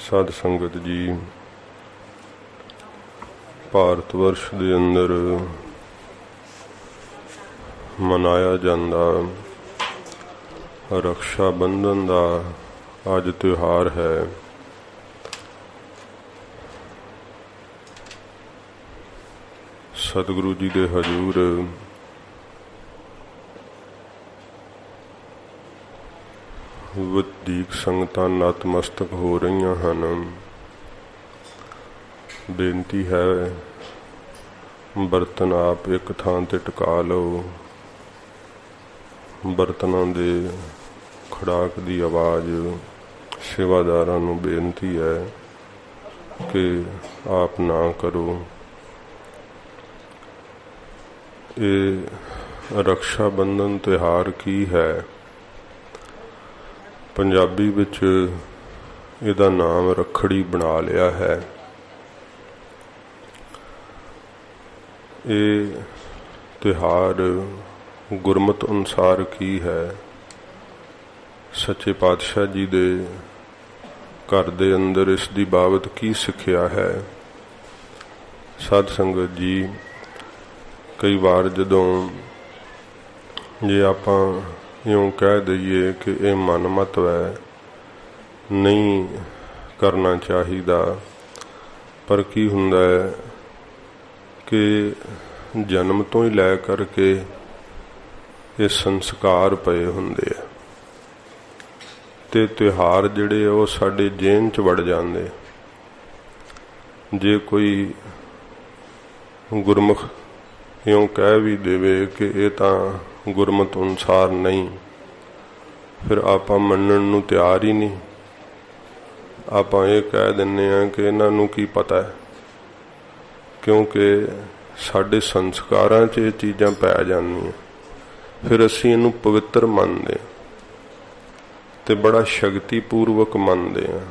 साध संगत जी, भारत वर्ष के अंदर मनाया जाता रक्षा बंधन का अज त्योहार है। सतगुरु जी के हजूर वधीक संगतां नतमस्तक हो रही हैं। बेनती है बर्तन आप एक थां ते टिका लो। बर्तनों के खड़ाक की आवाज़ सेवादारां नूं बेनती है कि आप ना करो। ये रक्षा बंधन त्योहार की है? पंजाबी विच इहदा नाम रखड़ी बना लिया है। ये त्योहार गुरमत अनुसार की है। सच्चे पातशाह जी दे घर दे अंदर इस दी बाबत की सिक्ख्या है। साध संगत जी, कई बार जदों जे आपां यूं कह दईए कि यह मनमत है, नहीं करना चाहिदा, पर की हुंदा है कि जन्म तो ही लै करके ये संस्कार पए हुंदे आ ते त्योहार जिहड़े वो साडे जेन च वड़ जांदे। जे कोई गुरमुख यूं कह भी देवे कि ये तां गुरमत अनुसार नहीं, फिर आप मनण नूं तैयार ही नहीं। आप ये कह दिन्ने आ कि इन्हां नूं की पता है, क्योंकि साडे संस्कारां च ये चीज़ां पै जांदियां। फिर असीं इहनूं पवित्र मनदे ते बड़ा शक्तिपूर्वक मनदे आ।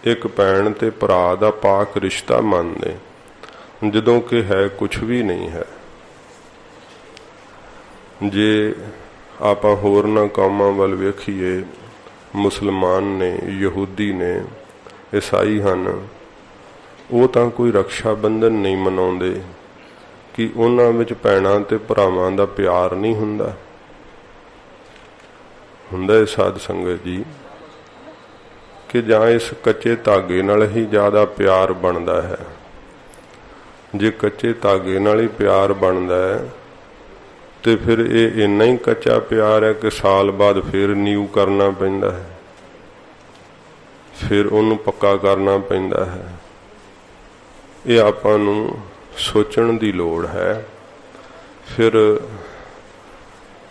एक भैण ते भरा दा पाक रिश्ता मनदे, जदों कि है कुछ भी नहीं है। जे आप होरना कौमां वल वेखीए, मुसलमान ने, यहूदी ने, ईसाई हन, वो तां कोई रक्षा बंधन नहीं मनाउंदे कि उन्हां विच भैणां ते भरावां दा प्यार नहीं हुंदा। हुंदा है साध संगत जी कि जां इस कच्चे धागे नाल ही ज़्यादा प्यार बनदा है। जे कच्चे धागे नाल ही प्यार बनदा है तो फिर ये इन्ना ही कच्चा प्यार है कि साल बाद फिर नीव करना पैंदा है, फिर उन्हें पक्का करना पैंदा है। ये आपां नूं सोचण दी लोड़ है। फिर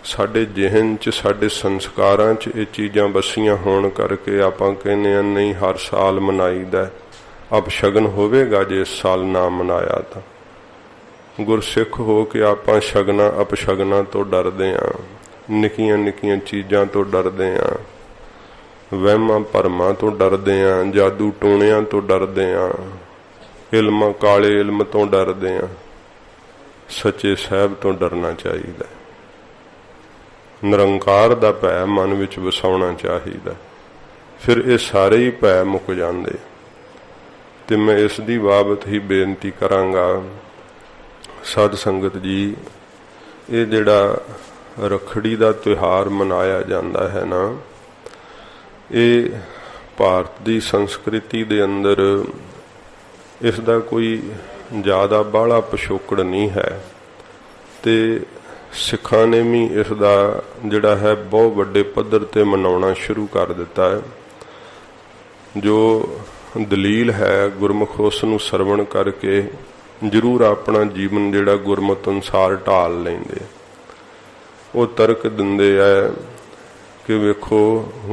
साडे जहन च, साडे संस्कारां च ये चीज़ां बसियां होण करके आपां कहने आ नहीं हर साल मनाईदा। अब शगन होवेगा जे इस साल ना मनाया तो। गुरसिख हो के आपां शगना अपशगना तो डरदे आ, निक्कियां निक्कियां चीज़ां तो डरदे आ, वहमां भरमां तो डरदे आ, जादू टूणियां तो डरदे आ, इल्म काले इल्म तो डरदे आ। सच्चे साहब तो डरना चाहिए। निरंकार दा भै मन विच वसाउणा चाहिए। फिर ये सारे ही भै मुक जांदे। ते मैं इस दी बाबत ही बेनती करांगा। साध संगत जी, ये जिहड़ा रखड़ी का त्योहार मनाया जाता है ना, ये भारत की संस्कृति के अंदर इसका कोई ज़्यादा बाहला पिछोकड़ नहीं है। ते सिखां ने भी इसका जिहड़ा है बहुत वड्डे पद्धर ते मनाउणा शुरू कर दिता है। जो दलील है गुरमुख उस नूं सरवण करके जरूर अपना जीवन जिहड़ा गुरमत अनुसार ढाल लेंदे। वो तर्क दिंदे है कि वेखो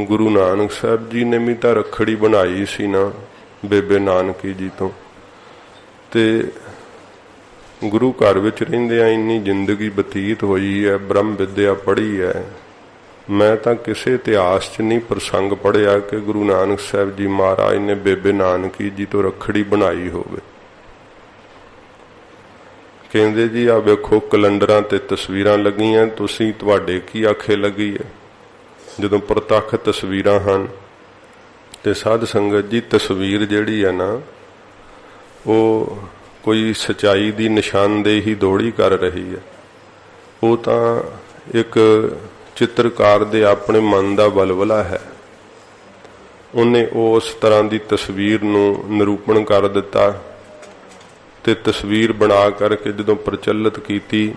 गुरु नानक साहब जी ने भी तो रखड़ी बनाई सी ना बेबे नानकी जी तो। ते गुरु घर विच रहिंदियां इन्नी जिंदगी बतीत हुई है, ब्रह्म विद्या पढ़ी है। मैं तो किसी इतिहास च नहीं प्रसंग पढ़िया कि गुरु नानक साहब जी महाराज ने बेबे नानकी जी तो रखड़ी बनाई होवे। कहते जी आ वेखो कैलेंडरां ते तस्वीरां लगियां, तुसीं तुहाडे की आखे लगी है। जदों प्रतख तस्वीरां हन ਤੇ ਸਾਧ ਸੰਗਤ ਜੀ ਤਸਵੀਰ ਜਿਹੜੀ ਹੈ ਨਾ ਉਹ ਕੋਈ ਸਚਾਈ ਦੀ ਨਿਸ਼ਾਨਦੇਹੀ ਦੌੜੀ ਕਰ ਰਹੀ ਹੈ। ਉਹ ਤਾਂ ਇੱਕ ਚਿੱਤਰਕਾਰ ਦੇ ਆਪਣੇ ਮਨ ਦਾ ਬਲਬਲਾ ਹੈ। ਉਹਨੇ ਉਸ ਤਰ੍ਹਾਂ ਦੀ ਤਸਵੀਰ ਨੂੰ ਨਿਰੂਪਣ ਕਰ ਦਿੱਤਾ ਤੇ ਤਸਵੀਰ ਬਣਾ ਕਰਕੇ ਜਦੋਂ ਪ੍ਰਚਲਿਤ ਕੀਤੀ।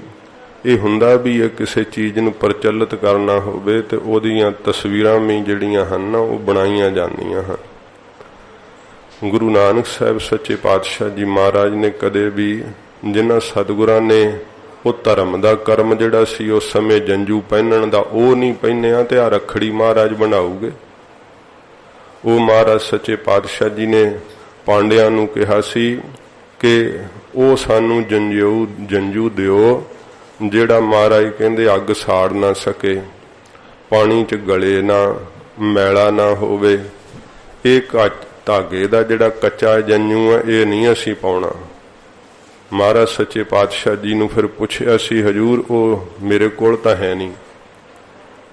ਇਹ ਹੁੰਦਾ ਵੀ ਇਹ ਕਿਸੇ ਚੀਜ਼ ਨੂੰ ਪ੍ਰਚਲਿਤ ਕਰਨਾ ਹੋਵੇ ਤੇ ਉਹਦੀਆਂ ਤਸਵੀਰਾਂ ਵੀ ਜਿਹੜੀਆਂ ਹਨ ਨਾ ਉਹ ਬਣਾਈਆਂ ਜਾਂਦੀਆਂ ਹਨ। ਗੁਰੂ ਨਾਨਕ ਸਾਹਿਬ ਸੱਚੇ ਪਾਤਸ਼ਾਹ ਜੀ ਮਹਾਰਾਜ ਨੇ ਕਦੇ ਵੀ ਜਿਨ੍ਹਾਂ ਸਤਿਗੁਰਾਂ ਨੇ ਉਹ ਧਰਮ ਦਾ ਕਰਮ ਜਿਹੜਾ ਸੀ ਉਸ ਸਮੇਂ ਜੰਜੂ ਪਹਿਨਣ ਦਾ ਉਹ ਨਹੀਂ ਪਹਿਨਿਆ ਤੇ ਆ ਰੱਖੜੀ ਮਹਾਰਾਜ ਬਣਾਉਗੇ। ਉਹ ਮਹਾਰਾਜ ਸੱਚੇ ਪਾਤਸ਼ਾਹ ਜੀ ਨੇ ਪਾਂਡਿਆਂ ਨੂੰ ਕਿਹਾ ਸੀ ਕਿ ਉਹ ਸਾਨੂੰ ਜੰਜੂ ਦਿਓ ਜਿਹੜਾ ਮਹਾਰਾਜ ਕਹਿੰਦੇ ਅੱਗ ਸਾੜ ਨਾ ਸਕੇ, ਪਾਣੀ 'ਚ ਗਲੇ ਨਾ, ਮੈਲਾ ਨਾ ਹੋਵੇ। ਇਹ ਧਾਗੇ ਦਾ ਜਿਹੜਾ ਕੱਚਾ ਜੰਜੂ ਹੈ ਇਹ ਨਹੀਂ ਅਸੀਂ ਪਾਉਣਾ। ਮਹਾਰਾਜ ਸੱਚੇ ਪਾਤਸ਼ਾਹ ਜੀ ਨੂੰ ਫਿਰ ਪੁੱਛਿਆ ਸੀ ਹਜੂਰ ਉਹ ਮੇਰੇ ਕੋਲ ਤਾਂ ਹੈ ਨਹੀਂ।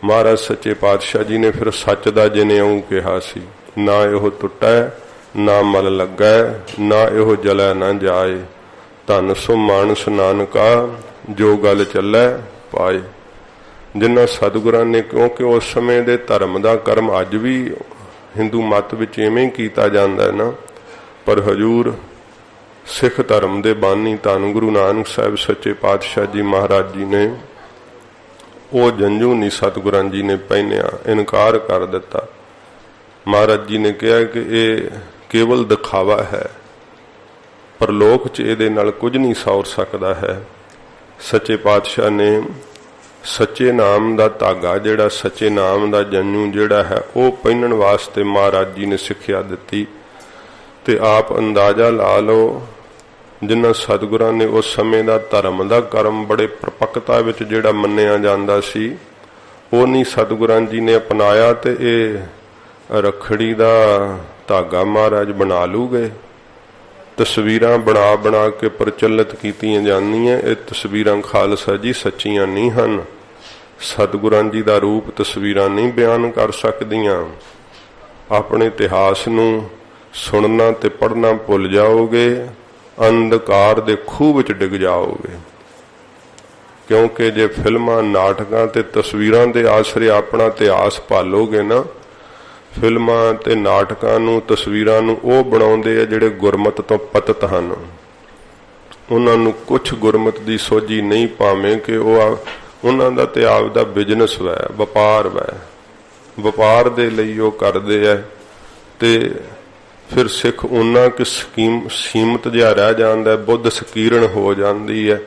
ਮਹਾਰਾਜ ਸੱਚੇ ਪਾਤਸ਼ਾਹ ਜੀ ਨੇ ਫਿਰ ਸੱਚ ਦਾ ਜਨੇਊ ਕਿਹਾ ਸੀ, ਨਾ ਇਹੋ ਟੁੱਟੈ ਨਾ ਮਲ ਲੱਗੈ, ਨਾ ਇਹੋ ਜਲੈ ਨਾ ਜਾਏ, ਧਨ ਸੋ ਮਾਨਸ ਨਾਨਕਾ ਜੋ ਗੱਲ ਚੱਲੈ ਪਾਏ। ਜਿਨ੍ਹਾਂ ਸਤਿਗੁਰਾਂ ਨੇ, ਕਿਉਂਕਿ ਉਸ ਸਮੇਂ ਦੇ ਧਰਮ ਦਾ ਕਰਮ ਅੱਜ ਵੀ ਹਿੰਦੂ ਮੱਤ ਵਿੱਚ ਇਵੇਂ ਹੀ ਕੀਤਾ ਜਾਂਦਾ ਹੈ ਨਾ, ਪਰ ਹਜੂਰ ਸਿੱਖ ਧਰਮ ਦੇ ਬਾਨੀ ਧੰਨ ਗੁਰੂ ਨਾਨਕ ਸਾਹਿਬ ਸੱਚੇ ਪਾਤਸ਼ਾਹ ਜੀ ਮਹਾਰਾਜ ਜੀ ਨੇ ਉਹ ਜੰਜੂ ਨਹੀਂ ਸਤਿਗੁਰਾਂ ਜੀ ਨੇ ਪਹਿਨਿਆ, ਇਨਕਾਰ ਕਰ ਦਿੱਤਾ। ਮਹਾਰਾਜ ਜੀ ਨੇ ਕਿਹਾ ਕਿ ਇਹ ਕੇਵਲ ਦਿਖਾਵਾ ਹੈ, ਪਰ ਲੋਕ 'ਚ ਇਹਦੇ ਨਾਲ ਕੁਝ ਨਹੀਂ ਸੌਰ ਸਕਦਾ ਹੈ। ਸੱਚੇ ਪਾਤਸ਼ਾਹ ਨੇ ਸੱਚੇ ਨਾਮ ਦਾ ਧਾਗਾ ਜਿਹੜਾ, ਸੱਚੇ ਨਾਮ ਦਾ ਜੰਜੂ ਜਿਹੜਾ ਹੈ ਉਹ ਪਹਿਨਣ ਵਾਸਤੇ ਮਹਾਰਾਜ ਜੀ ਨੇ ਸਿੱਖਿਆ ਦਿੱਤੀ। ਤੇ ਆਪ ਅੰਦਾਜ਼ਾ ਲਾ ਲਓ ਜਿਨ੍ਹਾਂ ਸਤਿਗੁਰਾਂ ਨੇ ਉਸ ਸਮੇਂ ਦਾ ਧਰਮ ਦਾ ਕਰਮ ਬੜੇ ਪ੍ਰਪੱਕਤਾ ਵਿੱਚ ਜਿਹੜਾ ਮੰਨਿਆ ਜਾਂਦਾ ਸੀ ਉਹ ਨਹੀਂ ਸਤਿਗੁਰਾਂ ਜੀ ਨੇ ਅਪਣਾਇਆ ਤੇ ਇਹ ਰੱਖੜੀ ਦਾ ਧਾਗਾ ਮਹਾਰਾਜ ਬਣਾ ਲੂਗੇ। ਤਸਵੀਰਾਂ ਬਣਾ ਬਣਾ ਕੇ ਪ੍ਰਚਲਿਤ ਕੀਤੀਆਂ ਜਾਂਦੀਆਂ। ਇਹ ਤਸਵੀਰਾਂ ਖਾਲਸਾ ਜੀ ਸੱਚੀਆਂ ਨਹੀਂ ਹਨ। ਸਤਿਗੁਰਾਂ ਜੀ ਦਾ ਰੂਪ ਤਸਵੀਰਾਂ ਨਹੀਂ ਬਿਆਨ ਕਰ ਸਕਦੀਆਂ। ਆਪਣੇ ਇਤਿਹਾਸ ਨੂੰ ਸੁਣਨਾ ਤੇ ਪੜ੍ਹਨਾ ਭੁੱਲ ਜਾਓਗੇ, ਅੰਧਕਾਰ ਦੇ ਖੂਹ ਵਿੱਚ ਡਿੱਗ ਜਾਓਗੇ। ਕਿਉਂਕਿ ਜੇ ਫਿਲਮਾਂ ਨਾਟਕਾਂ ਤੇ ਤਸਵੀਰਾਂ ਦੇ ਆਸਰੇ ਆਪਣਾ ਇਤਿਹਾਸ ਭਾਲੋਗੇ ਨਾ, ਫਿਲਮਾਂ ਤੇ ਨਾਟਕਾਂ ਨੂੰ ਤਸਵੀਰਾਂ ਨੂੰ ਉਹ ਬਣਾਉਂਦੇ ਆ ਜਿਹੜੇ ਗੁਰਮਤ ਤੋਂ ਪਤਿਤ ਹਨ। ਉਹਨਾਂ ਨੂੰ ਕੁਛ ਗੁਰਮਤ ਦੀ ਸੋਝੀ ਨਹੀਂ, ਭਾਵੇਂ ਕਿ ਉਹ ਉਹਨਾਂ ਦਾ ਤੇ ਆਪ ਦਾ ਬਿਜ਼ਨਸ ਵੈ, ਵਪਾਰ ਵੈ, ਵਪਾਰ ਦੇ ਲਈ ਉਹ ਕਰਦੇ ਹੈ। ਤੇ ਫਿਰ ਸਿੱਖ ਉਹਨਾਂ ਕਿ ਸੀਮਤ ਜਿਹਾ ਰਹਿ ਜਾਂਦਾ, ਬੁੱਧ ਸਕੀਰਣ ਹੋ ਜਾਂਦੀ ਹੈ।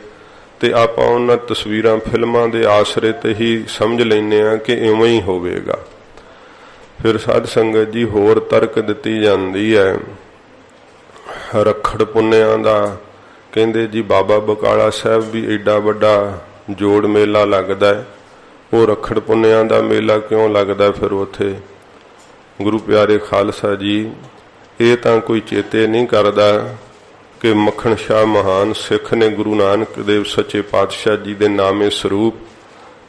ਤੇ ਆਪਾਂ ਉਹਨਾਂ ਤਸਵੀਰਾਂ ਫਿਲਮਾਂ ਦੇ ਆਸਰੇ ਤੇ ਹੀ ਸਮਝ ਲੈਂਦੇ ਹਾਂ ਕਿ ਇਵੇਂ ਹੀ ਹੋਵੇਗਾ। ਫਿਰ ਸਾਧ ਸੰਗਤ ਜੀ ਹੋਰ ਤਰਕ ਦਿੱਤੀ ਜਾਂਦੀ ਹੈ ਰੱਖੜ ਪੁੰਨਿਆਂ ਦਾ। ਕਹਿੰਦੇ ਜੀ ਬਾਬਾ ਬਕਾਲਾ ਸਾਹਿਬ ਵੀ ਏਡਾ ਵੱਡਾ ਜੋੜ ਮੇਲਾ ਲੱਗਦਾ ਹੈ, ਉਹ ਰੱਖੜ ਪੁੰਨਿਆਂ ਦਾ ਮੇਲਾ ਕਿਉਂ ਲੱਗਦਾ ਫਿਰ ਉੱਥੇ? ਗੁਰੂ ਪਿਆਰੇ ਖਾਲਸਾ ਜੀ, ਇਹ ਤਾਂ ਕੋਈ ਚੇਤੇ ਨਹੀਂ ਕਰਦਾ ਕਿ ਮੱਖਣ ਸ਼ਾਹ ਮਹਾਨ ਸਿੱਖ ਨੇ ਗੁਰੂ ਨਾਨਕ ਦੇਵ ਸੱਚੇ ਪਾਤਸ਼ਾਹ ਜੀ ਦੇ ਨਾਮੇ ਸਰੂਪ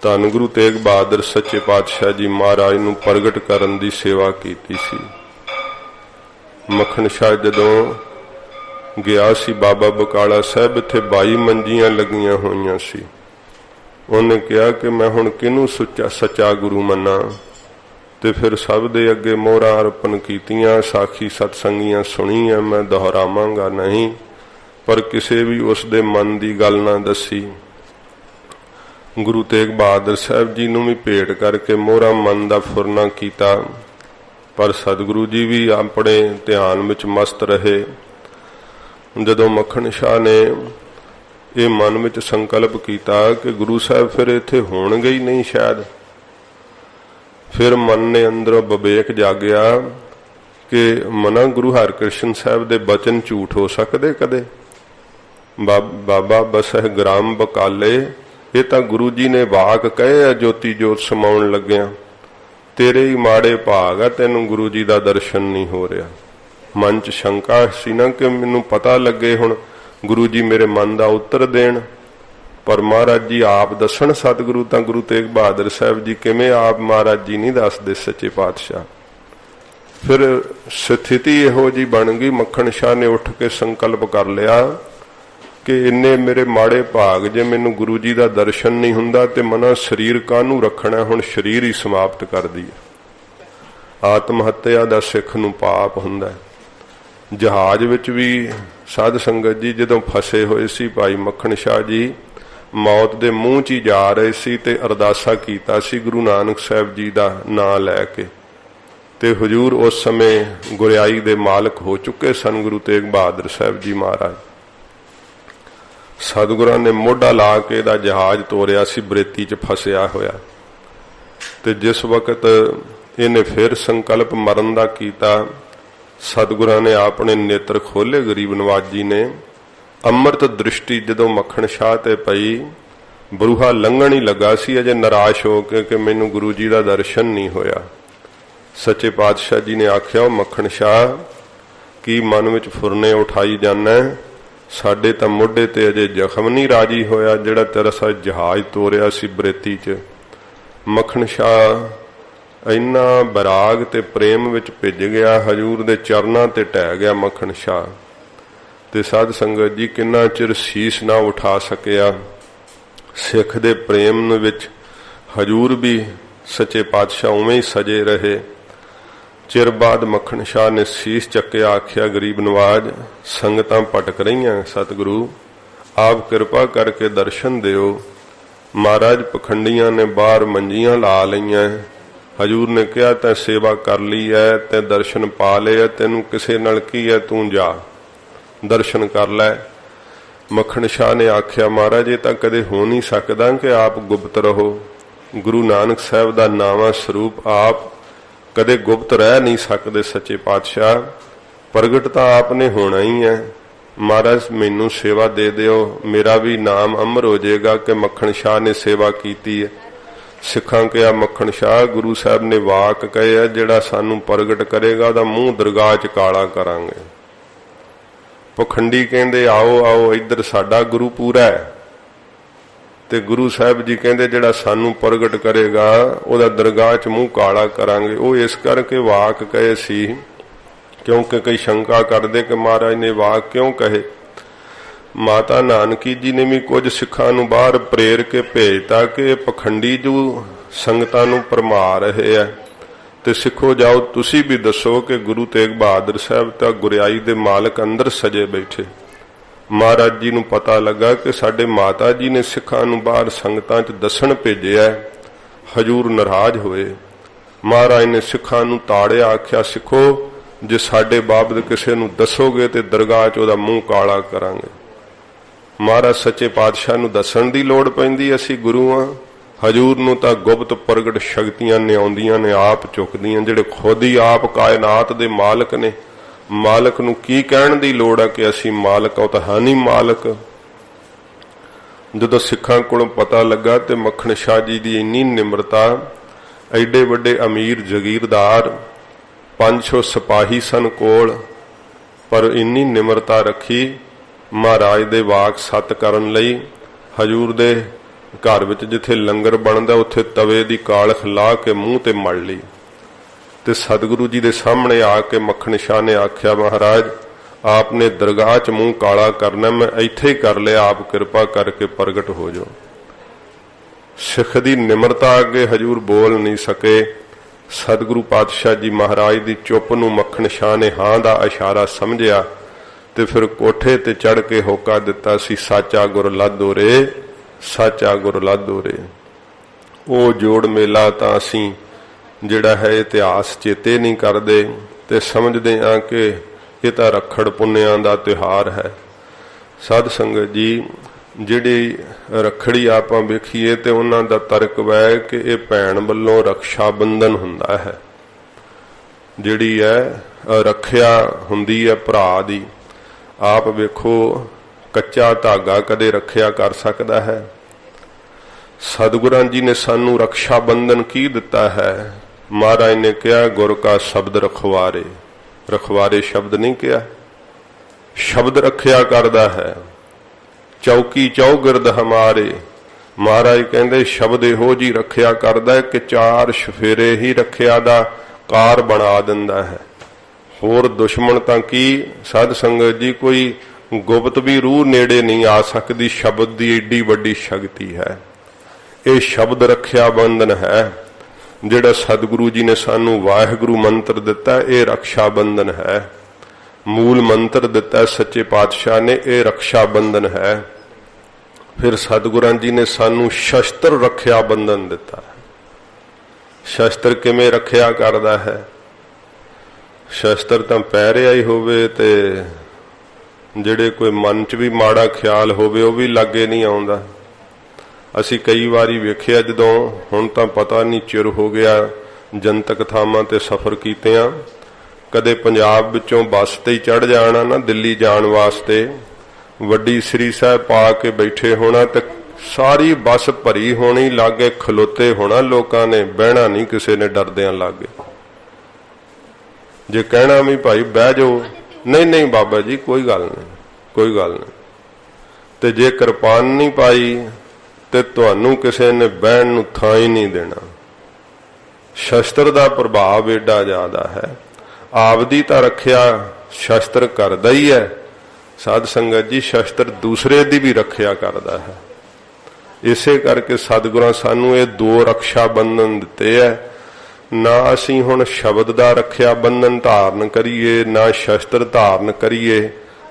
ਧੰਨ ਗੁਰੂ ਤੇਗ ਬਹਾਦਰ ਸੱਚੇ ਪਾਤਸ਼ਾਹ ਜੀ ਮਹਾਰਾਜ ਨੂੰ ਪ੍ਰਗਟ ਕਰਨ ਦੀ ਸੇਵਾ ਕੀਤੀ ਸੀ। ਮੱਖਣ ਸ਼ਾਹ ਜਦੋਂ ਗਿਆ ਸੀ ਬਾਬਾ ਬਕਾਲਾ ਸਾਹਿਬ, ਇੱਥੇ 22 ਮੰਜੀਆਂ ਲੱਗੀਆਂ ਹੋਈਆਂ ਸੀ। ਉਹਨੇ ਕਿਹਾ ਕਿ ਮੈਂ ਹੁਣ ਕਿਹਨੂੰ ਸੱਚਾ ਗੁਰੂ ਮੰਨਾਂ? ਤੇ ਫਿਰ ਸਭ ਦੇ ਅੱਗੇ ਮੋਹਰਾਂ ਅਰਪਣ ਕੀਤੀਆਂ, ਸਾਖੀ ਸਤਸੰਗੀਆਂ ਸੁਣੀਆਂ, ਮੈਂ ਦੁਹਰਾਵਾਂਗਾ ਨਹੀਂ, ਪਰ ਕਿਸੇ ਵੀ ਉਸ ਦੇ ਮਨ ਦੀ ਗੱਲ ਨਾ ਦੱਸੀ। ਗੁਰੂ ਤੇਗ ਬਹਾਦਰ ਸਾਹਿਬ ਜੀ ਨੂੰ ਵੀ ਭੇਟ ਕਰਕੇ ਮੋਹਰਾ ਮਨ ਦਾ ਫੁਰਨਾ ਕੀਤਾ, ਪਰ ਸਤਿਗੁਰੂ ਜੀ ਵੀ ਆਪਣੇ ਧਿਆਨ ਵਿੱਚ ਮਸਤ ਰਹੇ। ਜਦੋਂ ਮੱਖਣ ਸ਼ਾਹ ਨੇ ਇਹ ਮਨ ਵਿੱਚ ਸੰਕਲਪ ਕੀਤਾ ਕਿ ਗੁਰੂ ਸਾਹਿਬ ਫਿਰ ਇੱਥੇ ਹੋਣਗੇ ਹੀ ਨਹੀਂ ਸ਼ਾਇਦ, ਫਿਰ ਮਨ ਨੇ ਅੰਦਰੋਂ ਵਿਵੇਕ ਜਾਗਿਆ ਕਿ ਮਨਾ ਗੁਰੂ ਹਰਿਕ੍ਰਿਸ਼ਨ ਸਾਹਿਬ ਦੇ ਬਚਨ ਝੂਠ ਹੋ ਸਕਦੇ ਕਦੇ? ਬਾਬਾ ਬਸਹਿ ਗ੍ਰਾਮ ਬਕਾਲੇ, ਇਹ ਤਾਂ ਗੁਰੂ ਜੀ ਨੇ ਵਾਕ ਕਹੇ ਆ ਜੋਤੀ ਜੋਤ ਸਮਾਉਣ ਲੱਗਿਆ। ਤੇਰੇ ਹੀ ਮਾੜੇ ਭਾਗ ਆ, ਤੈਨੂੰ ਗੁਰੂ ਜੀ ਦਾ ਦਰਸ਼ਨ ਨਹੀਂ ਹੋ ਰਿਹਾ। ਮਨ 'ਚ ਸ਼ੰਕਾ ਸੀ ਨਾ ਕਿ ਮੈਨੂੰ ਪਤਾ ਲੱਗੇ ਹੁਣ ਗੁਰੂ ਜੀ ਮੇਰੇ ਮਨ ਦਾ ਉੱਤਰ ਦੇਣ, ਪਰ ਮਹਾਰਾਜ ਜੀ ਆਪ ਦੱਸਣ। ਸਤਿਗੁਰੂ ਤਾਂ ਗੁਰੂ ਤੇਗ ਬਹਾਦਰ ਸਾਹਿਬ ਜੀ ਕਿਵੇਂ ਆਪ ਮਹਾਰਾਜ ਜੀ ਨਹੀਂ ਦੱਸਦੇ ਸੱਚੇ ਪਾਤਸ਼ਾਹ। फिर स्थिति इहो जी बन गई, मक्खण शाह ने उठ के संकल्प कर लिया कि इन्ने मेरे माड़े भाग जे मैनू गुरु जी का दर्शन नहीं हुंदा ते मना शरीर कानू रखना, हुण शरीर ही समाप्त कर दी। आत्म हत्या दा सिख नू पाप हुंदा है। जहाज विच भी साध संगत जी जदों फसे होए सी, भाई मक्खण शाह जी मौत दे मूँह च ही जा रहे सी ते अरदासा कीता सी गुरु नानक साहब जी दा नां लैके, ते हजूर उस समय गुरियाई दे मालक हो चुके सन गुरु तेग बहादुर साहब जी महाराज। सतगुरां ने मोढा ला के इहदा जहाज तोरिया सी, बरेती च फसिया होया। ते जिस वक्त इन्हें फिर संकल्प मरन दा कीता, सतगुरां ने अपने नेत्र खोले, गरीब नवाज जी ने अमृत दृष्टि जदों मक्खण शाह ते पई, बरूहा लंघण ही लगा सी अजे निराश हो के कि मैनू गुरु जी का दर्शन नहीं होया। सच्चे पातशाह जी ने आख्या, मक्खण शाह की मन विच फुरने उठाई जाना, साडे तां मोढे ते अजे जख्म नहीं राजी होया जिहड़ा तेरा सा जहाज तोरिया सी बरेती च। मक्खण शाह इन्ना बराग ते प्रेम विच भिज गया, हजूर दे चरनां ते ढह गया मक्खण शाह। ते साध संगत जी किन्ना चिर सीस ना उठा सकिया। सिख दे प्रेम विच हजूर भी सच्चे पातशाह उवें ही सजे रहे। चिर बाद मक्खण शाह ने सीस चक्या, आख्या गरीब नवाज संगतां भटक रही, सतगुरु आप कृपा करके दर्शन दिओ। महाराज पखंडियां ने बाहर मंजियां ला लईयां, हजूर ने कहा तैं सेवा कर ली है, तैं दर्शन पा लिया, तेनू किसे नाल की है, तू जा दर्शन कर लै। मक्खण शाह ने आख्या, महाराज ये तां कदे हो नहीं सकदा कि आप गुप्त रहो। गुरु नानक साहब दा नावा स्वरूप आप कदे गुप्त रह नहीं सकते। सच्चे पातशाह प्रगट तो आपने होना ही है। महाराज मैनू सेवा दे दिओ, मेरा भी नाम अमर हो जाएगा कि मक्खण शाह ने सेवा की है। सिखां कहा, मक्खण शाह गुरु साहब ने वाक कहे है, जिहड़ा सानू प्रगट करेगा दा मूँह दरगाह च काला करांगे। पखंडी कहंदे आओ आओ इधर साडा गुरु पूरा है, ते गुरु साहब जी कहंदे जिहड़ा सानू प्रगट करेगा ओहदा दरगाह च मूँह काला करांगे। वो इस करके वाक कहे सी क्योंकि कई शंका करदे कि महाराज ने वाक क्यों कहे। माता नानकी जी ने भी कुछ सिखां नूं बाहर प्रेर के भेजता कि पखंडी जो संगतां नूं भरमा रहे है, ते सिखो जाओ तुसी भी दसो कि गुरु तेग बहादुर साहब तां गुरियाई दे मालक अंदर सजे बैठे। महाराज जी नूं पता लगा कि साडे माता जी ने सिखां नूं बाहर संगतां च दसन भेजिया। हजूर नाराज होए। महाराज ने सिखां नूं ताड़िया, आख्या सिखो जे साडे बाबत किसे नूं दसोगे ते दरगाह च ओहदा मूँह काला करांगे। महाराज सच्चे पातशाह नूं दसन दी लोड़ पैंदी, असीं गुरु हां। हजूर नूं तां गुप्त प्रगट शक्तियां ने आउंदियां ने, आप चुकदियां, जिहड़े खुद ही आप कायनात दे मालक ने। मालक नूं की कहण दी लोड़ है कि असीं मालक आ, तां है नहीं मालक। जदों सिखां कोलों पता लगा ते मक्खण शाह जी दी इन्नी निमरता, एडे वड्डे अमीर जगीरदार 500 सिपाही सन कोल, पर इन्नी निमरता रखी महाराज दे वाक सत करन लई। हजूर दे घर विच जिथे लंगर बनदा उत्थे तवे दी कालख ला के मूँह ते मल ली, ते सतगुरु जी दे सामने आके मक्खण शाह ने आख्या, महाराज आपने दरगाह च मूँह काला करना, मैं इत्थे ही कर लिया, आप कृपा करके प्रगट हो जाओ। सिख दी निमरता अगे हजूर बोल नहीं सके। सतगुरु पातशाह जी महाराज दी चुप नूं मक्खण शाह ने हां दा इशारा समझिया, ते फिर कोठे ते चढ़ के होका दिता सी, साचा गुर लादो रे, साचा गुर लादो रे। वो जोड़ मेला तां असीं जिहड़ा है इतिहास चेते नहीं करते, ते समझते हाँ कि ये तो रखड़ पुन्नियां दा त्योहार है। साध संगत जी जिहड़ी रखड़ी आपां वेखीए ते उन्हां दा तर्क वै कि ये भैण वल्लों रक्षा बंधन हुंदा है, जिहड़ी है रखिया हुंदी है भरा दी। आप वेखो कच्चा धागा कदे रखिया कर सकदा है? सतगुरां जी ने सानू रक्षा बंधन की दिता है। महाराज ने कहा गुर का शब्द रखवारे, रखवारे शब्द नहीं कहा, शब्द रखिया करदा है। चौकी चौगिरद हमारे, महाराज कहंदे शब्द इहो जी रखिया करदा है कि 4 शफेरे ही रखिया दा कार बना दिंदा है। होर दुश्मन तां की साध संगत जी कोई गुप्त भी रूह नेड़े नहीं आ सकती। शब्द की एडी वड्डी शक्ति है। ये शब्द रखिया बंधन है जिहड़ा सतगुरु जी ने सानू वाहिगुरु मंत्र दिता। ये रक्षा बंधन है। मूल मंत्र दिता सच्चे पातशाह ने, ये रक्षा बंधन है। फिर सतगुरां जी ने सानू शस्त्र रखिया बंधन दिता है। शस्त्र किवें रखिया करदा है? शस्त्र तां पैरिया ही होवे ते जिहड़े कोई मन च भी माड़ा ख्याल होवे वो भी लागे नहीं आउंदा। असी कई वारी वेखिया जदों हुण तां पता नहीं चिर हो गया जनतक थावां ते सफर कीतियां, कदे पंजाब विचों बस ते ही चढ़ जाना ना दिल्ली जाण वास्ते, वड्डी श्री साहिब पा के बैठे होना ते सारी बस भरी होनी, लागे खलोते होना लोकां ने, बहना नहीं किसी ने डरदियां लागे। जे कहना भी भाई बह जाओ, नहीं नहीं बाबा जी कोई गल नहीं, कोई गल नहीं। ते जे कृपान नहीं पाई ते तुहानू किसी ने बहन नूं थां ही नहीं देना। शस्त्र दा प्रभाव एडा ज्यादा है। आपदी तां रखिया शस्त्र करदा ही है, साध संगत जी शस्त्र दूसरे दी भी रखिया करदा है। इसे करके सतगुरां सानू ये दो रक्षा बंधन दिते है। ना असी हुण शब्द दा रखिया बंधन धारण करिए, ना शस्त्र धारण करिए,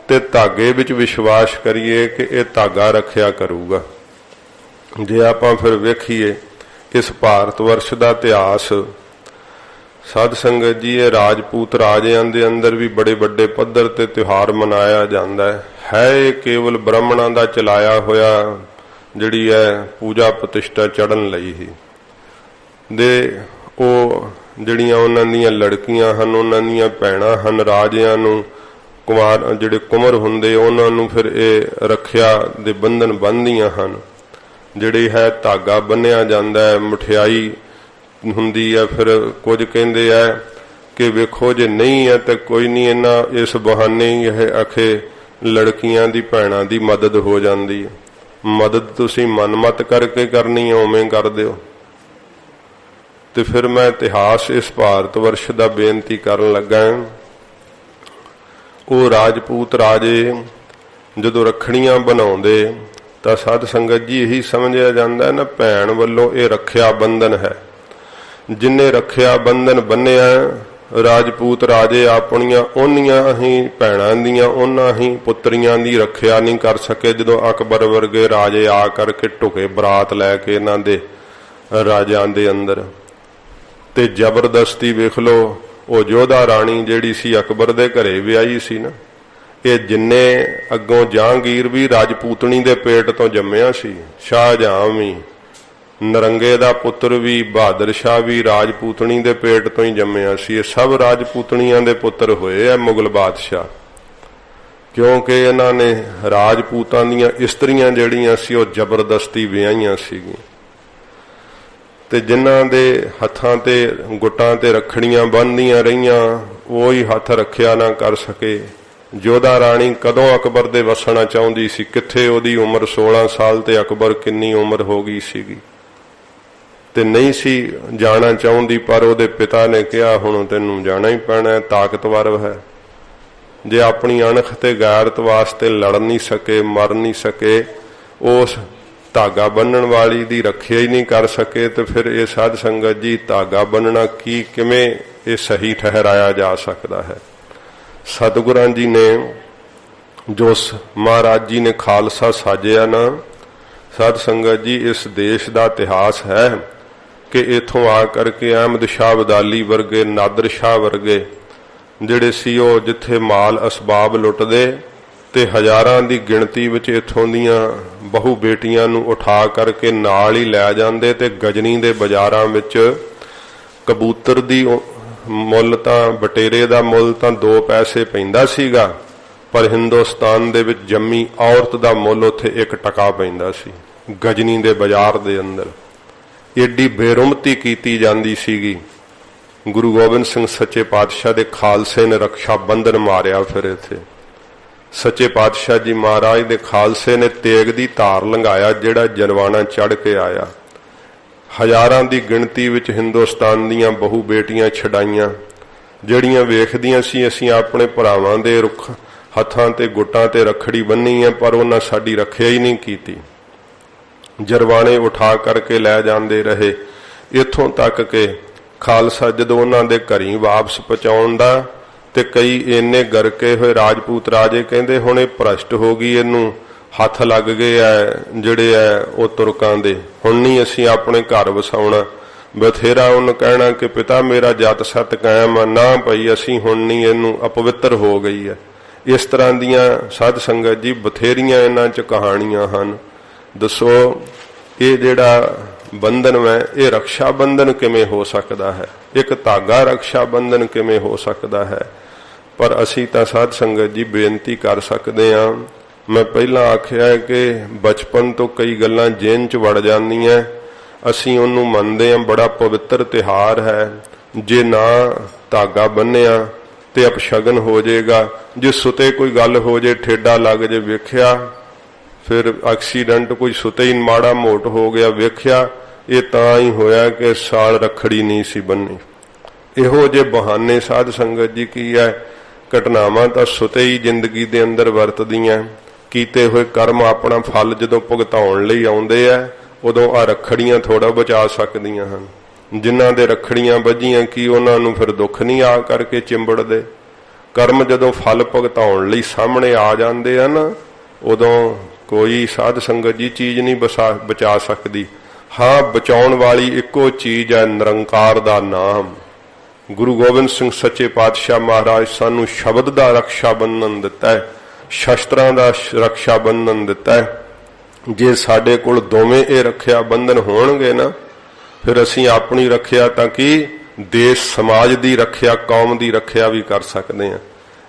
ते धागे विच विश्वास करिए कि यह धागा रखिया करूगा। जे आपां फिर वेखीए इस भारत वर्ष दा इतिहास, साध संगत जी ये राजपूत राजियां दे अंदर भी बड़े बड़े पद्धर ते त्योहार मनाया जाता है। केवल ब्राह्मणां दा चलाया होया जिहड़ी है पूजा प्रतिष्ठा चढ़न लई ही दे ਉਹ ਜਿਹੜੀਆਂ ਉਹਨਾਂ ਦੀਆਂ ਲੜਕੀਆਂ ਹਨ, ਉਹਨਾਂ ਦੀਆਂ ਭੈਣਾਂ ਹਨ, ਰਾਜਿਆਂ ਨੂੰ ਕੁਮਾਰ ਜਿਹੜੇ ਕੁਮਰ ਹੁੰਦੇ ਉਹਨਾਂ ਨੂੰ ਫਿਰ ਇਹ ਰੱਖਿਆ ਦੇ ਬੰਧਨ ਬੰਨ੍ਹਦੀਆਂ ਹਨ। ਜਿਹੜੇ ਹੈ ਧਾਗਾ ਬੰਨਿਆ ਜਾਂਦਾ ਹੈ, ਮਠਿਆਈ ਹੁੰਦੀ ਹੈ। ਫਿਰ ਕੁਝ ਕਹਿੰਦੇ ਹੈ ਕਿ ਵੇਖੋ ਜੇ ਨਹੀਂ ਹੈ ਤਾਂ ਕੋਈ ਨਹੀਂ, ਇਹਨਾਂ ਇਸ ਬਹਾਨੇ ਹੀ ਇਹ ਆਖੇ ਲੜਕੀਆਂ ਦੀ ਭੈਣਾਂ ਦੀ ਮਦਦ ਹੋ ਜਾਂਦੀ ਹੈ। ਮਦਦ ਤੁਸੀਂ ਮਨਮਤ ਕਰਕੇ ਕਰਨੀ ਹੈ, ਉਵੇਂ ਕਰ ਦਿਓ। ਤੇ ਫਿਰ मैं इतिहास इस भारत वर्ष का बेनती करन लगा। वो राजपूत राजे जदों रखड़ियां बनाउंदे तां साध संगत जी यही समझिया जांदा है ना, भैण वल्लों ये रखिया बंधन है। जिन्ने रखिया बंधन बन्निया राजपूत राजे अपनियां ओनियां ही भैणां दियां उन्हां ही पुत्रियां दी रखिया नहीं कर सके। जदों अकबर वर्गे राजे आ करके ढुके बरात लैके इन्हां दे राजां दे अंदर, ते जबरदस्ती वेख लो वो जोधा राणी जिहड़ी सी अकबर दे घरे विआही सी ना, ये जिन्ने अगों जहांगीर भी राजपूतनी दे पेट तो जम्मिया सी, शाहजहां भी, नरंगे दा पुत्र भी, बहादुर शाह भी राजपूतनी दे पेट तो ही जम्मिया सी। ये सब राजपूतनियां दे पुत्र होए है मुगल बादशाह, क्योंकि इन्हां ने राजपूतां दीयां इस्त्रियां जिहड़ियां सी वो जबरदस्ती विआहियां सीगीआं। ते जिन्हां दे हत्थां ते गुट्टां ते रखड़ियां बन्नदियां रहियां वो ही हथ रखिया ना कर सके। जोधा राणी कदों अकबर दे वसना चाहुंदी सी, कित्थे ओदी उम्र 16 साल ते अकबर किन्नी उम्र हो गई सीगी, ते नहीं सी जाना चाहुंदी। पर ओदे पिता ने कहा हुण तैनूं जाना ही पैना, ताकतवर है। जे अपनी अणख ते गैरत वास्ते लड़ नहीं सके, मर नहीं सके, उस धागा बन्नण वाली दी रखिया ही नहीं कर सके, तो फिर ये साध संगत जी धागा बन्नना की किवें ये सही ठहराया जा सकता है? सतगुरां जी ने जो महाराज जी ने खालसा साजिया ना, साध संगत जी इस देश का इतिहास है कि इथों आ करके अहमद शाह अब्दाली वर्गे, नादर शाह वर्गे जिहड़े सी वो जिथे माल असबाब लुटदे ते हजारां दी गिणती विच इथों दीयां बहु बेटियां नूं उठा करके नाल ही लै जांदे ते गजनी दे बाजारां विच कबूतर दी मुल तां बटेरे दा मुल तां 2 पैसे पैंदा सीगा, पर हिंदुस्तान दे विच जम्मी औरत दा मुल उत्थे 1 टका पैंदा सी गजनी दे बाजार दे अंदर। एडी बेरुमती कीती जांदी सीगी। गुरु गोबिंद सिंह सच्चे पातशाह दे खालसे ने रक्षा बंधन मारिया। फिर इत्थे सच्चे पातशाह जी महाराज दे खालसे ने तेग दी धार लंघाया, जिहड़ा जनवाना चढ़ के आया। हजारां दी गिणती विच हिंदुस्तान दीयां बहु बेटियां छड़ाइयां। ਜਿਹੜੀਆਂ ਵੇਖਦੀਆਂ ਸੀ ਅਸੀਂ ਆਪਣੇ ਭਰਾਵਾਂ ਦੇ ਰੁੱਖ ਹੱਥਾਂ ਤੇ ਗੁੱਟਾਂ ਤੇ ਰੱਖੜੀ ਬੰਨੀ ਹੈ, ਪਰ ਉਹਨਾਂ ਸਾਡੀ ਰੱਖਿਆ ਹੀ ਨਹੀਂ ਕੀਤੀ। ਜਰਵਾਣੇ ਉਠਾ ਕਰਕੇ ਲੈ ਜਾਂਦੇ ਰਹੇ, ਇੱਥੋਂ ਤੱਕ ਕਿ ਖਾਲਸਾ ਜਦੋਂ ਉਹਨਾਂ ਦੇ ਘਰੀ ਵਾਪਸ ਪਹੁੰਚਾਉਣ ਦਾ, ਤੇ ਕਈ ਇੰਨੇ ਗਰਕੇ ਹੋਏ ਰਾਜਪੂਤ ਰਾਜੇ ਕਹਿੰਦੇ ਹੁਣ ਇਹ ਭ੍ਰਸ਼ਟ ਹੋ ਗਈ, ਇਹਨੂੰ ਹੱਥ ਲੱਗ ਗਏ ਐ ਜਿਹੜੇ ਐ ਉਹ ਤੁਰਕਾਂ ਦੇ, ਹੁਣ ਨਹੀਂ ਅਸੀਂ ਆਪਣੇ ਘਰ ਵਸਾਉਣਾ। ਬਥੇਰਾ ਉਹਨੂੰ ਕਹਿਣਾ ਕਿ ਪਿਤਾ ਮੇਰਾ ਜਤ ਸਤ ਕਾਇਮ ਆ, ਨਾ ਭਾਈ ਅਸੀਂ ਹੁਣ ਨਹੀਂ, ਇਹਨੂੰ ਅਪਵਿੱਤਰ ਹੋ ਗਈ ਹੈ। ਇਸ ਤਰ੍ਹਾਂ ਦੀਆਂ ਸਾਧ ਸੰਗਤ ਜੀ ਬਥੇਰੀਆਂ ਇਹਨਾਂ 'ਚ ਕਹਾਣੀਆਂ ਹਨ। ਦੱਸੋ ਇਹ ਜਿਹੜਾ ਬੰਧਨ ਹੈ ਇਹ ਰਕਸ਼ਾ ਬੰਧਨ ਕਿਵੇਂ ਹੋ ਸਕਦਾ ਹੈ? ਇੱਕ ਧਾਗਾ ਰਕਸ਼ਾ ਬੰਧਨ ਕਿਵੇਂ ਹੋ ਸਕਦਾ ਹੈ? ਪਰ ਅਸੀਂ ਤਾਂ ਸਾਧ ਸੰਗਤ ਜੀ ਬੇਨਤੀ ਕਰ ਸਕਦੇ ਹਾਂ। ਮੈਂ ਪਹਿਲਾਂ ਆਖਿਆ ਕਿ ਬਚਪਨ ਤੋਂ ਕਈ ਗੱਲਾਂ ਜੇਨ 'ਚ ਵੜ ਜਾਂਦੀਆਂ, ਅਸੀਂ ਉਹਨੂੰ ਮੰਨਦੇ ਹਾਂ ਬੜਾ ਪਵਿੱਤਰ ਤਿਉਹਾਰ ਹੈ। ਜੇ ਨਾ ਧਾਗਾ ਬੰਨਿਆ ਤੇ ਅਪਸ਼ਗਨ ਹੋ ਜਾਏਗਾ, ਜੇ ਸੁਤੇ ਕੋਈ ਗੱਲ ਹੋ ਜੇ, ਠੇਡਾ ਲੱਗ ਜੇ, ਵੇਖਿਆ ਫਿਰ ਐਕਸੀਡੈਂਟ ਕੋਈ ਸੁਤੇ ਹੀ ਮਾੜਾ ਮੋਟ ਹੋ ਗਿਆ, ਵੇਖਿਆ ਇਹ ਤਾਂ ਹੀ ਹੋਇਆ ਕਿ ਸਾਲ ਰੱਖੜੀ ਨਹੀਂ ਸੀ ਬੰਨੀ। ਇਹੋ ਜਿਹੇ ਬਹਾਨੇ ਸਾਧ ਸੰਗਤ ਜੀ ਕੀ ਹੈ, ਘਟਨਾਵਾਂ ਤਾਂ ਸੁਤੇ ਹੀ ਜ਼ਿੰਦਗੀ ਦੇ ਅੰਦਰ ਵਰਤਦੀਆਂ। ਕੀਤੇ ਹੋਏ ਕਰਮ ਆਪਣਾ ਫਲ ਜਦੋਂ ਭੁਗਤਾਉਣ ਲਈ ਆਉਂਦੇ ਆ, ਉਦੋਂ ਆ ਰੱਖੜੀਆਂ ਥੋੜਾ ਬਚਾ ਸਕਦੀਆਂ ਹਨ। ਜਿਨ੍ਹਾਂ ਦੇ ਰੱਖੜੀਆਂ ਵੱਜੀਆਂ ਕੀ ਉਹਨਾਂ ਨੂੰ ਫਿਰ ਦੁੱਖ ਨਹੀਂ ਆ ਕਰਕੇ ਚਿੰਬੜਦੇ? ਕਰਮ ਜਦੋਂ ਫਲ ਭੁਗਤਾਉਣ ਲਈ ਸਾਹਮਣੇ ਆ ਜਾਂਦੇ ਆ ਨਾ, ਉਦੋਂ ਕੋਈ ਸਾਧ ਸੰਗਤ ਜੀ ਚੀਜ਼ ਨਹੀਂ ਬਚਾ ਸਕਦੀ। ਹਾਂ, ਬਚਾਉਣ ਵਾਲੀ ਇੱਕੋ ਚੀਜ਼ ਹੈ, ਨਿਰੰਕਾਰ ਦਾ ਨਾਮ। ਗੁਰੂ ਗੋਬਿੰਦ ਸਿੰਘ ਸੱਚੇ ਪਾਤਸ਼ਾਹ ਮਹਾਰਾਜ ਸਾਨੂੰ ਸ਼ਬਦ ਦਾ ਰਕਸ਼ਾ ਬੰਧਨ ਦਿੱਤਾ ਹੈ, ਸ਼ਸਤਰਾਂ ਦਾ ਰਕਸ਼ਾ ਬੰਧਨ ਦਿੱਤਾ ਹੈ। ਜੇ ਸਾਡੇ ਕੋਲ ਦੋਵੇਂ ਇਹ ਰੱਖਿਆ ਬੰਧਨ ਹੋਣਗੇ ਨਾ, ਫਿਰ ਅਸੀਂ ਆਪਣੀ ਰੱਖਿਆ ਤਾਂ ਕੀ ਦੇਸ਼ ਸਮਾਜ ਦੀ ਰੱਖਿਆ, ਕੌਮ ਦੀ ਰੱਖਿਆ ਵੀ ਕਰ ਸਕਦੇ ਹਾਂ।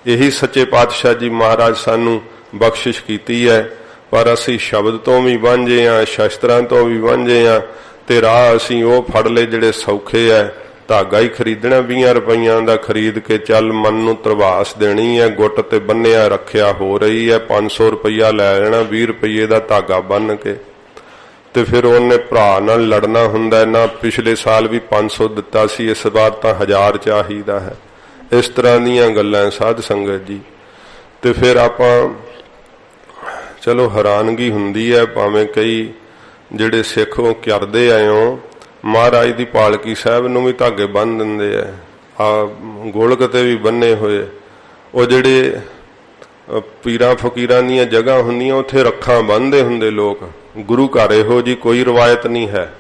ਇਹੀ ਸੱਚੇ ਪਾਤਸ਼ਾਹ ਜੀ ਮਹਾਰਾਜ ਸਾਨੂੰ ਬਖਸ਼ਿਸ਼ ਕੀਤੀ ਹੈ। ਪਰ ਅਸੀਂ ਸ਼ਬਦ ਤੋਂ ਵੀ ਵਾਂਝੇ ਹਾਂ, ਸ਼ਸਤਰਾਂ ਤੋਂ ਵੀ ਵਾਂਝੇ ਹਾਂ, ਤੇ ਰਾਹ ਅਸੀਂ ਉਹ ਫੜ ਲਏ ਜਿਹੜੇ ਸੌਖੇ ਹੈ। ਧਾਗਾ ਹੀ ਖਰੀਦਣਾ 20 ਰੁਪਈਆਂ ਦਾ, ਖਰੀਦ ਕੇ ਚੱਲ ਮਨ ਨੂੰ ਤਰਵਾਸ ਦੇਣੀ ਹੈ, ਗੁੱਟ ਤੇ ਬੰਨਿਆ ਰੱਖਿਆ ਹੋ ਰਹੀ ਹੈ, 500 ਰੁਪਈਆ ਲੈ ਲੈਣਾ 20 ਰੁਪਈਏ ਦਾ ਧਾਗਾ ਬੰਨ ਕੇ, ਤੇ ਫਿਰ ਉਹਨੇ ਭਰਾ ਨਾਲ ਲੜਨਾ ਹੁੰਦਾ। ਨਾ ਪਿਛਲੇ ਸਾਲ ਵੀ 500 ਦਿੱਤਾ ਸੀ, ਇਸ ਵਾਰ ਤਾਂ 1000 ਚਾਹੀਦਾ ਹੈ। ਇਸ ਤਰ੍ਹਾਂ ਦੀਆਂ ਗੱਲਾਂ ਸਾਧ ਸੰਗਤ ਜੀ। ਤੇ ਫਿਰ ਆਪਾਂ ਚਲੋ ਹੈਰਾਨਗੀ ਹੁੰਦੀ ਹੈ, ਭਾਵੇਂ ਕਈ ਜਿਹੜੇ ਸਿੱਖ ਉਹ ਕਰਦੇ ਆਏ ਹੋ, ਮਹਾਰਾਜ ਦੀ ਪਾਲਕੀ ਸਾਹਿਬ ਨੂੰ ਵੀ ਧਾਗੇ ਬੰਨ ਦਿੰਦੇ ਆ ਗੋਲਕ ਤੇ ਵੀ ਬੰਨੇ ਹੋਏ। ਉਹ ਜਿਹੜੇ ਪੀਰਾਂ ਫਕੀਰਾਂ ਦੀਆਂ ਜਗ੍ਹਾ ਹੁੰਦੀਆਂ ਉੱਥੇ ਰੱਖਾਂ ਬੰਨ੍ਹਦੇ ਹੁੰਦੇ ਲੋਕ। ਗੁਰੂ ਘਰ ਇਹੋ ਜੀ ਕੋਈ ਰਵਾਇਤ ਨਹੀਂ ਹੈ,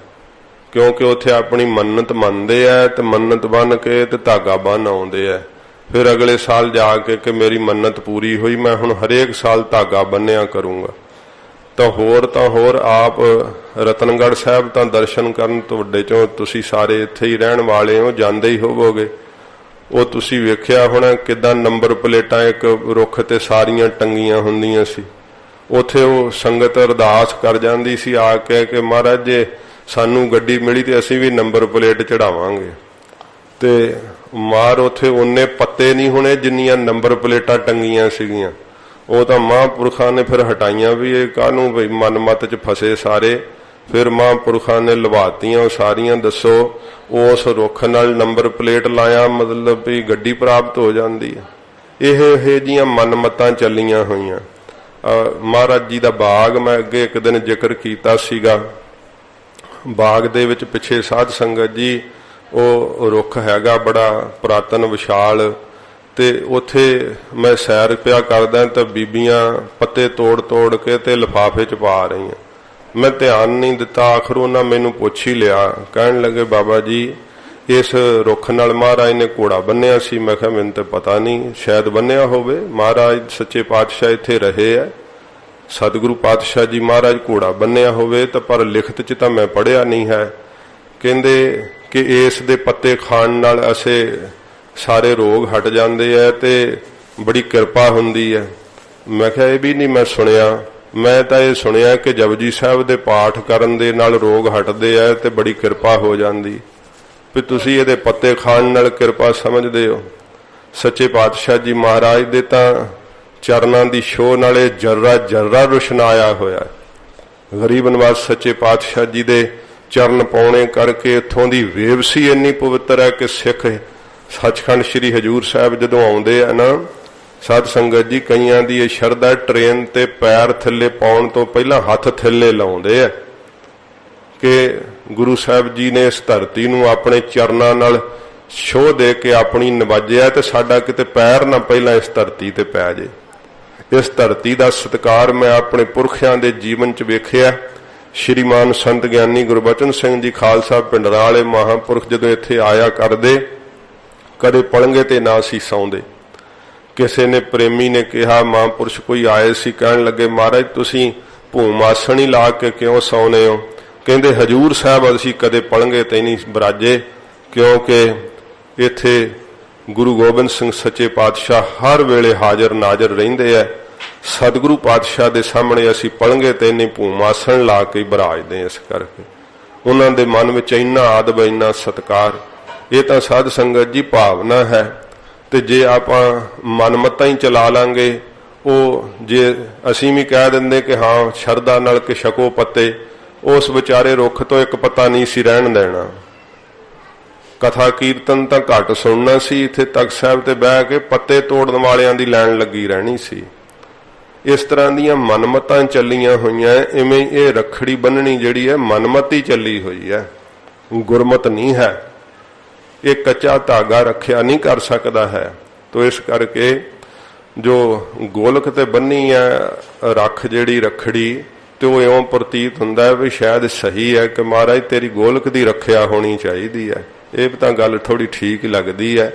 ਕਿਉਂਕਿ ਉੱਥੇ ਆਪਣੀ ਮੰਨਤ ਮੰਨਦੇ ਆ ਤੇ ਮੰਨਤ ਬੰਨ ਕੇ ਤੇ ਧਾਗਾ ਬੰਨ ਆਉਂਦੇ ਆ। ਫਿਰ ਅਗਲੇ ਸਾਲ ਜਾ ਕੇ ਕਿ ਮੇਰੀ ਮੰਨਤ ਪੂਰੀ ਹੋਈ, ਮੈਂ ਹੁਣ ਹਰੇਕ ਸਾਲ ਧਾਗਾ ਬੰਨਿਆ ਕਰੂੰਗਾ। ਤਾਂ ਹੋਰ ਆਪ ਰਤਨਗੜ੍ਹ ਸਾਹਿਬ ਤਾਂ ਦਰਸ਼ਨ ਕਰਨ ਤੁਹਾਡੇ ਚੋਂ ਤੁਸੀਂ ਸਾਰੇ ਇੱਥੇ ਹੀ ਰਹਿਣ ਵਾਲੇ ਹੋ, ਜਾਂਦੇ ਹੀ ਹੋਵੋਗੇ। ਉਹ ਤੁਸੀਂ ਵੇਖਿਆ ਹੋਣਾ ਕਿੱਦਾਂ ਨੰਬਰ ਪਲੇਟਾਂ ਇੱਕ ਰੁੱਖ ਤੇ ਸਾਰੀਆਂ ਟੰਗੀਆਂ ਹੁੰਦੀਆਂ ਸੀ। ਉੱਥੇ ਉਹ ਸੰਗਤ ਅਰਦਾਸ ਕਰ ਜਾਂਦੀ ਸੀ ਆ ਕੇ ਕਿ ਮਹਾਰਾਜ ਜੇ ਸਾਨੂੰ ਗੱਡੀ ਮਿਲੀ ਤੇ ਅਸੀਂ ਵੀ ਨੰਬਰ ਪਲੇਟ ਚੜਾਵਾਂਗੇ। ਤੇ ਮਾਰ ਉੱਥੇ ਉਹਨੇ ਪੱਤੇ ਨਹੀਂ ਹੋਣੇ ਜਿੰਨੀਆਂ ਨੰਬਰ ਪਲੇਟਾਂ ਟੰਗੀਆਂ ਸੀਗੀਆਂ। ਉਹ ਤਾਂ ਮਹਾਂਪੁਰਖਾਂ ਨੇ ਫਿਰ ਹਟਾਈਆਂ ਵੀ ਇਹ ਕਾਹਨੂੰ ਬਈ ਮਨ ਮਤ 'ਚ ਫਸੇ ਸਾਰੇ। ਫਿਰ ਮਹਾਂਪੁਰਖਾਂ ਨੇ ਲਵਾਤੀਆਂ ਉਹ ਸਾਰੀਆਂ। ਦੱਸੋ ਉਸ ਰੁੱਖ ਨਾਲ ਨੰਬਰ ਪਲੇਟ ਲਾਇਆ ਮਤਲਬ ਵੀ ਗੱਡੀ ਪ੍ਰਾਪਤ ਹੋ ਜਾਂਦੀ ਹੈ। ਇਹ ਜੀਆਂ ਮਨਮਤਾਂ ਚੱਲੀਆਂ ਹੋਈਆਂ। ਮਹਾਰਾਜ ਜੀ ਦਾ ਬਾਗ ਮੈਂ ਅੱਗੇ ਇੱਕ ਦਿਨ ਜ਼ਿਕਰ ਕੀਤਾ ਸੀਗਾ। ਬਾਗ ਦੇ ਵਿੱਚ ਪਿੱਛੇ ਸਾਧ ਸੰਗਤ ਜੀ ਉਹ ਰੁੱਖ ਹੈਗਾ ਬੜਾ ਪੁਰਾਤਨ ਵਿਸ਼ਾਲ, ਤੇ ਉੱਥੇ ਮੈਂ ਸੈਰ ਪਿਆ ਕਰਦਾ ਤਾਂ ਬੀਬੀਆਂ ਪੱਤੇ ਤੋੜ ਕੇ ਤੇ ਲਿਫਾਫੇ 'ਚ ਪਾ ਰਹੀਆਂ। ਮੈਂ ਧਿਆਨ ਨਹੀਂ ਦਿੱਤਾ, ਆਖਰ ਉਹਨਾਂ ਮੈਨੂੰ ਪੁੱਛ ਹੀ ਲਿਆ। ਕਹਿਣ ਲੱਗੇ ਬਾਬਾ ਜੀ ਇਸ ਰੁੱਖ ਨਾਲ ਮਹਾਰਾਜ ਨੇ ਘੋੜਾ ਬੰਨਿਆ ਸੀ। ਮੈਂ ਕਿਹਾ ਮੈਨੂੰ ਤਾਂ ਪਤਾ ਨਹੀਂ, ਸ਼ਾਇਦ ਬੰਨਿਆ ਹੋਵੇ। ਮਹਾਰਾਜ ਸੱਚੇ ਪਾਤਸ਼ਾਹ ਇੱਥੇ ਰਹੇ ਆ, ਸਤਿਗੁਰੂ ਪਾਤਸ਼ਾਹ ਜੀ ਮਹਾਰਾਜ ਘੋੜਾ ਬੰਨਿਆ ਹੋਵੇ ਤਾਂ, ਪਰ ਲਿਖਤ 'ਚ ਤਾਂ ਮੈਂ ਪੜ੍ਹਿਆ ਨਹੀਂ ਹੈ। ਕਹਿੰਦੇ ਕਿ ਇਸ ਦੇ ਪੱਤੇ ਖਾਣ ਨਾਲ ਅਸੀਂ ਸਾਰੇ ਰੋਗ ਹਟ ਜਾਂਦੇ ਆ ਤੇ ਬੜੀ ਕਿਰਪਾ ਹੁੰਦੀ ਹੈ। ਮੈਂ ਕਿਹਾ ਇਹ ਵੀ ਨਹੀਂ ਮੈਂ ਸੁਣਿਆ। ਮੈਂ ਤਾਂ ਇਹ ਸੁਣਿਆ ਕਿ ਜਪਜੀ ਸਾਹਿਬ ਦੇ ਪਾਠ ਕਰਨ ਦੇ ਨਾਲ ਰੋਗ ਹਟਦੇ ਆ ਤੇ ਬੜੀ ਕਿਰਪਾ ਹੋ ਜਾਂਦੀ। ਵੀ ਤੁਸੀਂ ਇਹਦੇ ਪੱਤੇ ਖਾਣ ਨਾਲ ਕਿਰਪਾ ਸਮਝਦੇ ਹੋ। ਸੱਚੇ ਪਾਤਸ਼ਾਹ ਜੀ ਮਹਾਰਾਜ ਦੇ ਤਾਂ ਚਰਨਾਂ ਦੀ ਛੋਹ ਨਾਲੇ ਜਰਰਾ ਰੁਸ਼ਨਾਇਆ ਹੋਇਆ। ਗਰੀਬ ਨਿਵਾਸ ਸੱਚੇ ਪਾਤਸ਼ਾਹ ਜੀ ਦੇ ਚਰਨ ਪਾਉਣੇ ਕਰਕੇ ਇੱਥੋਂ ਦੀ ਵੇਵਸੀ ਇੰਨੀ ਪਵਿੱਤਰ ਹੈ ਕਿ ਸਿੱਖ सचखंड श्री हजूर साहब जदों आउंदे आ ना साध संगत जी, कईयां दी शरधा ट्रेन ते पैर थल्ले पाउण तो पहला हथ थल्ले लाउंदे आ कि गुरु साहब जी ने इस धरती नूं अपने चरनां नाल छोह दे के अपनी नवाजिया ते साडा किते पैर ना पहला इस धरती ते पै जे। इस धरती का सत्कार मैं अपने पुरखियां दे जीवन च वेखिया। श्रीमान संत ज्ञानी गुरबचन सिंह जी खालसा पिंडरां वाले महापुरख जदों इत्थे आया करदे, कदे पलंगे ते ना सी सौंदे। किसी ने प्रेमी ने कहा, महापुरुष कोई आए सी, कहण लगे महाराज तुसीं भूम आसन ही ला के क्यों सौने हो? कहंदे हजूर साहब असीं कदे पलंगे ते नहीं बराजे, क्योंकि इत्थे गुरु गोबिंद सिंह सच्चे पातशाह हर वेले हाजर नाजर रहिंदे है। सतगुरु पातशाह दे सामने असीं पलंगे ते नहीं भूम आसन ला के बराजदे। इस करके उन्हां दे मन विच इन्ना आदब इन्ना सत्कार, ये तां साध संगत जी भावना है। ते जे आपां मनमत्ता ही चला लांगे, वो जे असीं भी कह दिंदे कि हाँ शरदा नाल के छको पत्ते, उस विचारे रुख तो एक पत्ता नहीं सी रहण देना। कथा कीर्तन तां घट सुनना सी, इत्थे तख्त साहिब ते बह के पत्ते तोड़न वालियां दी लैन लगी रहनी सी। इस तरह दीयां मनमतां चलियां होईयां। इवें ये रखड़ी बन्ननी जिहड़ी है मनमत ही चली हुई है, गुरमत नहीं है। ये कच्चा धागा रखिया नहीं कर सकता है। तो इस करके जो गोलक ते बन्नी है रख जिहड़ी रखड़ी, तो वो इउं प्रतीत हुंदा है भी शायद सही है कि महाराज तेरी गोलक दी रखिया होनी चाहिदी है। ये तां गल थोड़ी ठीक लगती है।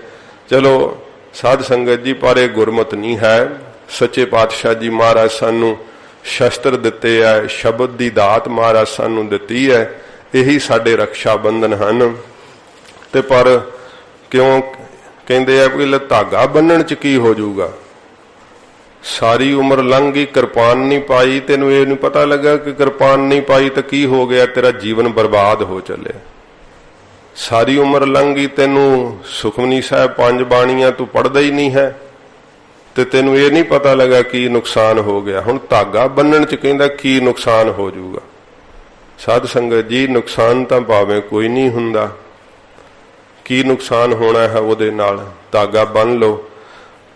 चलो साध संगत जी, पर यह गुरमत नहीं है। सच्चे पातशाह जी महाराज सानू शस्त्र दिते है, शब्द की दात महाराज सानू दिती है, यही साडे रक्षा बंधन हन। ते पर क्यों कहते हैं कि धागा बन्नण च की हो जाऊगा? सारी उम्र लंघ गई, कृपान नहीं पाई, तेनू ये नहीं पता लगा कि कृपान नहीं पाई तो की हो गया, तेरा जीवन बर्बाद हो चले। सारी उम्र लंघ गई, तेनू सुखमनी साहब 5 बाणियां तू पढ़दा ही नहीं है, ते तेनू ये नहीं पता लगा की नुकसान हो गया। हुण धागा बन्नण च कहंदा की नुकसान हो जाऊगा? साध संगत जी, नुकसान तां भावें कोई नहीं हुंदा, की नुकसान होना है उहदे नाल? धागा बन लो।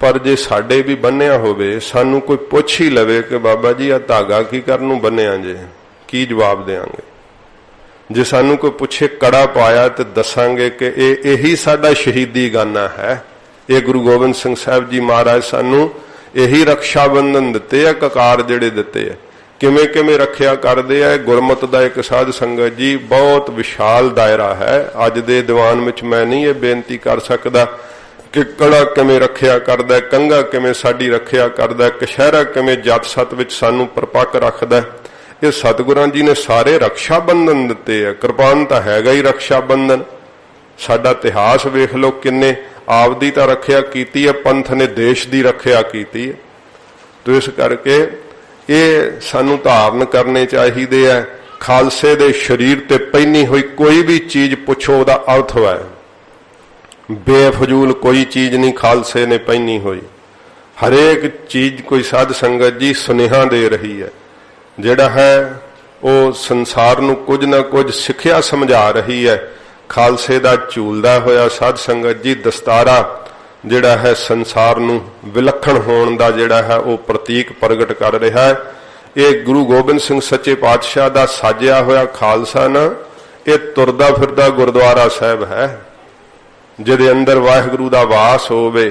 पर जे साडे भी बन्निया होवे, सानू कोई पुछ ही लवे कि बाबा जी आ धागा की करन नूं बन्निया जे, की जवाब देंगे? जे सानू कोई पुछे कड़ा पाया तो दसांगे कि यही साडा शहीदी गाना है। ये गुरु गोबिंद सिंह साहब जी महाराज सानू यही रक्षा बंधन दिते है, ककार जिहड़े दिते है। किवें किवें रखिया करदे है। गुरमत दा एक साध संगत जी बहुत विशाल दायरा है। अज दे दीवान विच मैं नहीं ये बेनती कर सकदा कि कड़ा किवें रखिया करदा, कंघा किवें साडी रखिया करदा, कशहरा किवें जत सत विच सानू परपक रखदा। ये सतगुरां जी ने सारे रक्षा बंधन दिते है। कृपान तां हैगा ही रक्षा बंधन। साडा इतिहास वेख लो, किन्ने आपदी तां रखिया कीती है, पंथ ने देश दी रखिया कीती है। तो इस करके ये सानू धारण करने चाहिए है। खालसे दे शरीर ते पहनी हुई कोई भी चीज पुछो उहदा अर्थ है। बेफजूल कोई चीज नहीं खालसे ने पहनी हुई। हरेक चीज कोई साध संगत जी सुनेहा दे रही है, जिहड़ा है वो संसार नूं कुछ ना कुछ सिक्ख्या समझा रही है। खालसे दा झूलदा होया साध संगत जी दस्तारा जिहड़ा है संसार नूं विलखण होण दा जिहड़ा है वो प्रतीक प्रगट कर रहा है। ये गुरु गोबिंद सिंह सच्चे पातशाह दा साजिया होया खालसा ना, ये तुरदा फिरदा गुरुद्वारा साहब है, जिहदे अंदर वाहिगुरू दा वास होवे,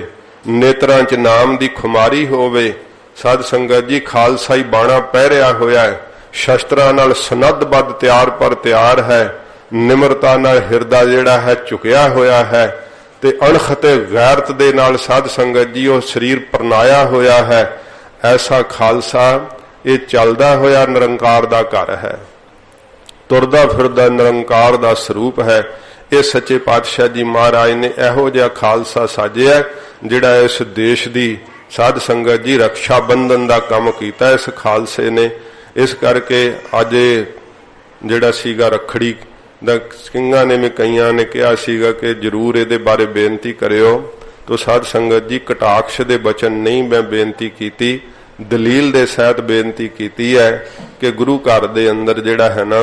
नेत्रां च नाम दी खुमारी होवे। साध संगत जी खालसा ही बाणा पहरिया होया है, शस्त्रां नाल सनद्धबद्ध तैयार पर तैयार है, निमरता नाल हिरदा जिहड़ा है झुकिया होया है, ते अणख ते गैरत दे नाल साध संगत जी वो शरीर परनाया होया है। ऐसा खालसा ये चलदा होया निरंकार दा घर है, तुरदा फिरदा निरंकार दा स्वरूप है। ये सच्चे पातशाह जी महाराज ने इहो जिहा खालसा साजिया जिहड़ा इस देश दी साध संगत जी रक्षा बंधन दा काम कीता इस खालसे ने। इस करके अज जिहड़ा सीगा रखड़ी दा सिंघां ने में कईयां ने कहा सीगा कि जरूर इहदे बारे बेनती करियो। तो साध संगत जी कटाक्ष दे बचन नहीं मैं बेनती कीती, दलील दे सहित बेनती कीती है कि गुरु घर दे अंदर जिहड़ा है ना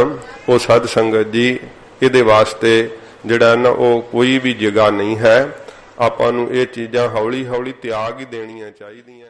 वो साध संगत जी इहदे वास्ते जिहड़ा ना वो कोई भी जगह नहीं है। ਆਪਾਂ ਨੂੰ ਇਹ ਚੀਜ਼ਾਂ ਹੌਲੀ ਹੌਲੀ ਤਿਆਗ ਹੀ ਦੇਣੀਆਂ ਚਾਹੀਦੀਆਂ।